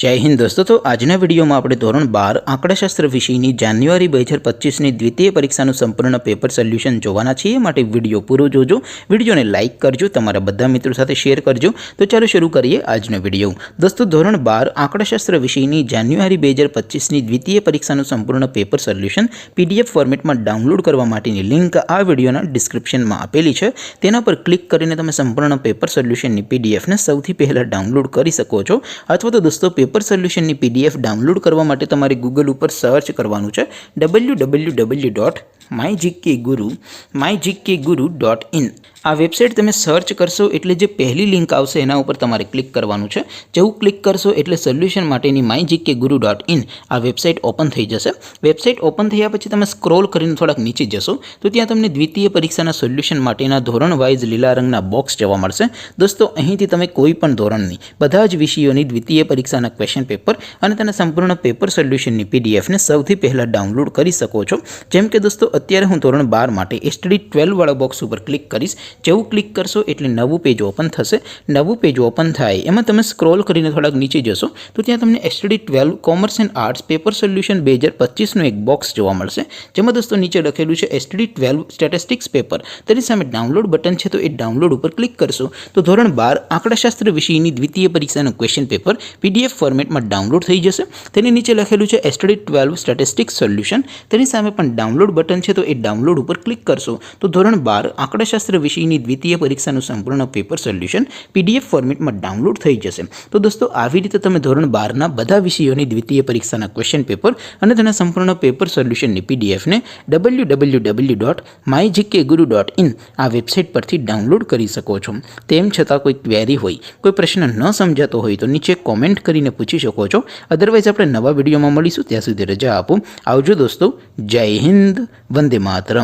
जय हिंद दोस्तों। तो आजना विडियो में આપણે ધોરણ 12 આંકડાશાસ્ત્ર વિષયની જાન્યુઆરી 2025 ની દ્વિતીય પરીક્ષાનું સંપૂર્ણ પેપર સોલ્યુશન જોવાના છીએ। માટે વિડિયો પૂરો જોજો, વિડિયોને લાઈક કરજો, તમારા બધા મિત્રો સાથે શેર કરજો। તો ચાલો શરૂ કરીએ આજનો વિડિયો। દોસ્તો ધોરણ 12 આંકડાશાસ્ત્ર વિષયની જાન્યુઆરી 2025 ની દ્વિતીય પરીક્ષાનું સંપૂર્ણ પેપર સોલ્યુશન પીડીએફ ફોર્મેટમાં ડાઉનલોડ કરવા માટેની લિંક આ વિડિયોના ડિસ્ક્રિપ્શનમાં આપેલી છે। તેના પર ક્લિક કરીને તમે સંપૂર્ણ પેપર સોલ્યુશનની પીડીએફને સૌથી પહેલા ડાઉનલોડ કરી શકો છો। અથવા તો દોસ્તો पेपर सोल्यूशन की पीडीएफ डाउनलॉड करवा माटे तमारे गूगल पर सर्च करवानुं छे www.mygkguru.in। आ वेबसाइट तमे सर्च करशो एटले जे पहली लिंक आवशे एना उपर तमारे क्लिक करवानुं छे। जेवुं क्लिक करशो एटले सोल्यूशन माटेनी mygkguru.in आ वेबसाइट ओपन थई जशे। वेबसाइट ओपन थया पछी तमे स्क्रॉल करीने थोड़ाक नीचे जशो तो त्यां तमने द्वितीय परीक्षाना सोल्यूशन माटेना धोरण वाइज लीला रंगना बॉक्स जोवा मळशे। दोस्तों અહીંથી તમે કોઈ પણ ધોરણની બધા જ વિષયોની દ્વિતીય પરીક્ષાના ક્વેશ્ચન પેપર અને તેના સંપૂર્ણ પેપર સોલ્યુશનની પીડીએફને સૌથી પહેલા ડાઉનલોડ કરી શકો છો। જેમ કે દોસ્તો અત્યારે હું ધોરણ 12 માટે એસટીડી 12 વાળા બોક્સ ઉપર ક્લિક કરીશ। જેવું ક્લિક કરશો એટલે નવું પેજ ઓપન થશે। નવું પેજ ઓપન થાય એમાં તમે સ્ક્રોલ કરીને થોડાક નીચે જશો તો ત્યાં તમને STD 12 commerce and arts paper solution 2025 નું એક બોક્સ જોવા મળશે। જેમાં દોસ્તો નીચે લખેલું છે એસટીડી 12 સ્ટેટિસ્ટિક્સ પેપર। તેની સામે ડાઉનલોડ બટન છે તો એ ડાઉનલોડ ઉપર ક્લિક કરશો તો ધોરણ 12 આંકડાશાસ્ત્ર વિષયની દ્વિતીય પરીક્ષાનું ક્વેશ્ચન પેપર પીડીએફ ફોર્મેટમાં ડાઉનલોડ થઈ જશે। તેની નીચે લખેલું છે એસટીડી 12 સ્ટેટિસ્ટિક્સ સોલ્યુશન। તેની સામે પણ ડાઉનલોડ બટન છે તો એ ડાઉનલોડ ઉપર ક્લિક કરશો તો ધોરણ 12 આંકડાશાસ્ત્ર વિષયની દ્વિતીય પરીક્ષાનું સંપૂર્ણ પેપર સોલ્યુશન પીડીએફ ફોર્મેટમાં ડાઉનલોડ થઈ જશે। તો દોસ્તો આવી રીતે તમે ધોરણ 12 ના બધા વિષયોની દ્વિતીય પરીક્ષાના ક્વેશ્ચન પેપર અને તેના સંપૂર્ણ પેપર સોલ્યુશનની પીડીએફને www.mygkguru.in આ વેબસાઇટ પરથી ડાઉનલોડ કરી શકો છો। તેમ છતાં કોઈ ક્વેરી હોય, કોઈ પ્રશ્ન ન સમજાતો હોય તો નીચે કોમેન્ટ કરીને પૂછી શકો છો। અધરવાઇઝ આપણે નવા વિડીયોમાં મળીશું, ત્યાં સુધી રજા આપો। આવજો દોસ્તો। જય હિન્દ, વંદે માતરમ।